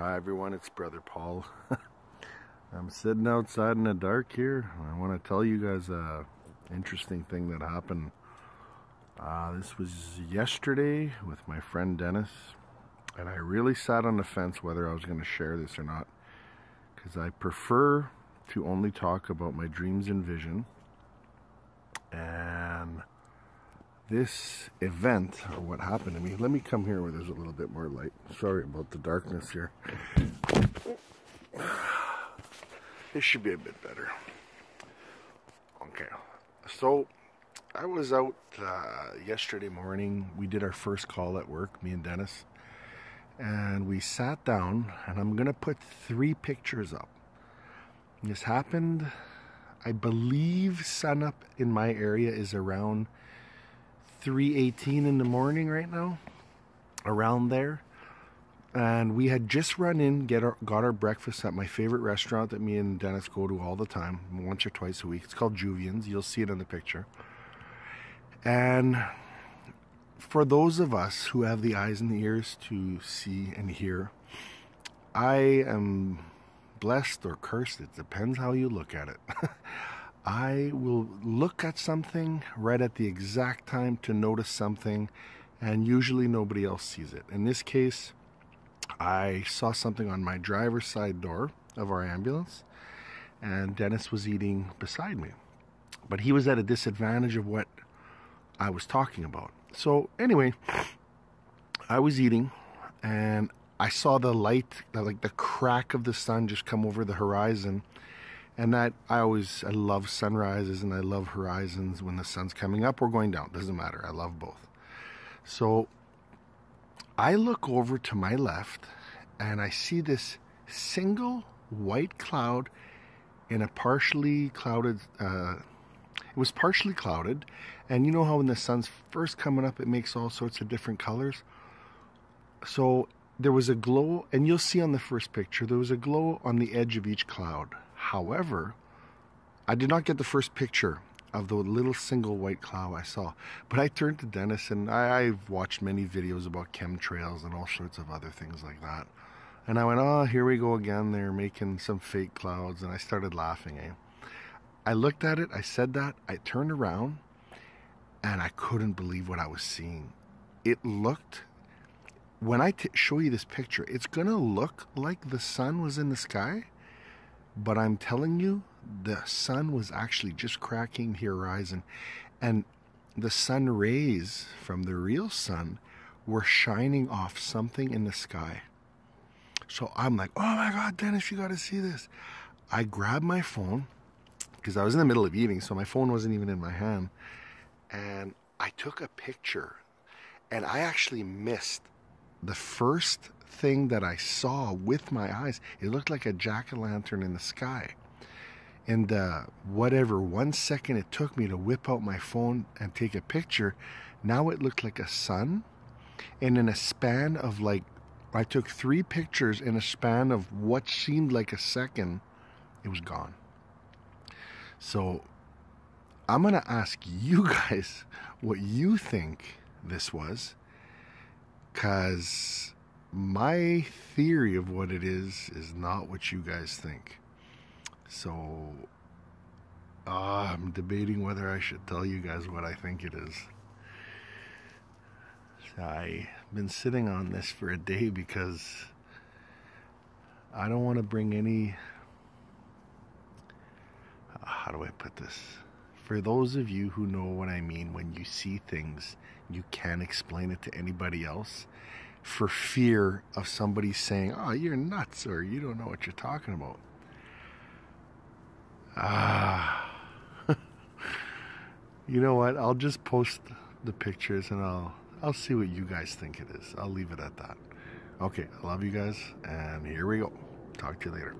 Hi everyone, it's Brother Paul. I'm sitting outside in the dark here. I want to tell you guys a interesting thing that happened. This was yesterday with my friend Dennis, and I really sat on the fence whether I was going to share this or not, because I prefer to only talk about my dreams and vision. And this event, or what happened to me, let me come here where there's a little bit more light. Sorry about the darkness here. This should be a bit better. Okay, so I was out yesterday morning. We did our first call at work, me and Dennis, and we sat down, and I'm gonna put 3 pictures up. This happened, I believe sunup in my area is around 3:18 in the morning right now, around there. And we had just run in, got our breakfast at my favorite restaurant that me and Dennis go to all the time, once or twice a week. It's called Juvian's. You'll see it in the picture. And for those of us who have the eyes and the ears to see and hear, I am blessed or cursed. It depends how you look at it. I will look at something right at the exact time to notice something, and usually nobody else sees it. In this case, I saw something on my driver's side door of our ambulance, and Dennis was eating beside me. But he was at a disadvantage of what I was talking about. So anyway, I was eating, and I saw the light, like the crack of the sun just come over the horizon. And that, I love sunrises and I love horizons when the sun's coming up or going down. Doesn't matter. I love both. So I look over to my left and I see this single white cloud in a partially clouded, it was partially clouded. And you know how when the sun's first coming up, it makes all sorts of different colors. So there was a glow, and you'll see on the first picture, there was a glow on the edge of each cloud. However, I did not get the first picture of the little single white cloud I saw. But I turned to Dennis, and I've watched many videos about chemtrails and all sorts of other things like that. And I went, oh, here we go again. They're making some fake clouds. And I started laughing. I looked at it. I said that. I turned around, and I couldn't believe what I was seeing. It looked, when I show you this picture, it's going to look like the sun was in the sky. But I'm telling you, the sun was actually just cracking the horizon, and the sun rays from the real sun were shining off something in the sky. So I'm like, oh my God, Dennis, you got to see this. I grabbed my phone, because I was in the middle of eating, so my phone wasn't even in my hand, and I took a picture, and I actually missed the first thing that I saw with my eyes. It looked like a jack-o'-lantern in the sky. And whatever 1 second it took me to whip out my phone and take a picture, now it looked like a sun. And in a span of I took 3 pictures in a span of what seemed like a second, it was gone. So I'm going to ask you guys what you think this was, because my theory of what it is not what you guys think. So I'm debating whether I should tell you guys what I think it is. I've been sitting on this for a day because I don't want to bring any, how do I put this? For those of you who know what I mean when you see things, you can't explain it to anybody else, for fear of somebody saying, oh, you're nuts, or you don't know what you're talking about. You know what? I'll just post the pictures and I'll see what you guys think it is. I'll leave it at that. Okay, I love you guys, and here we go. Talk to you later.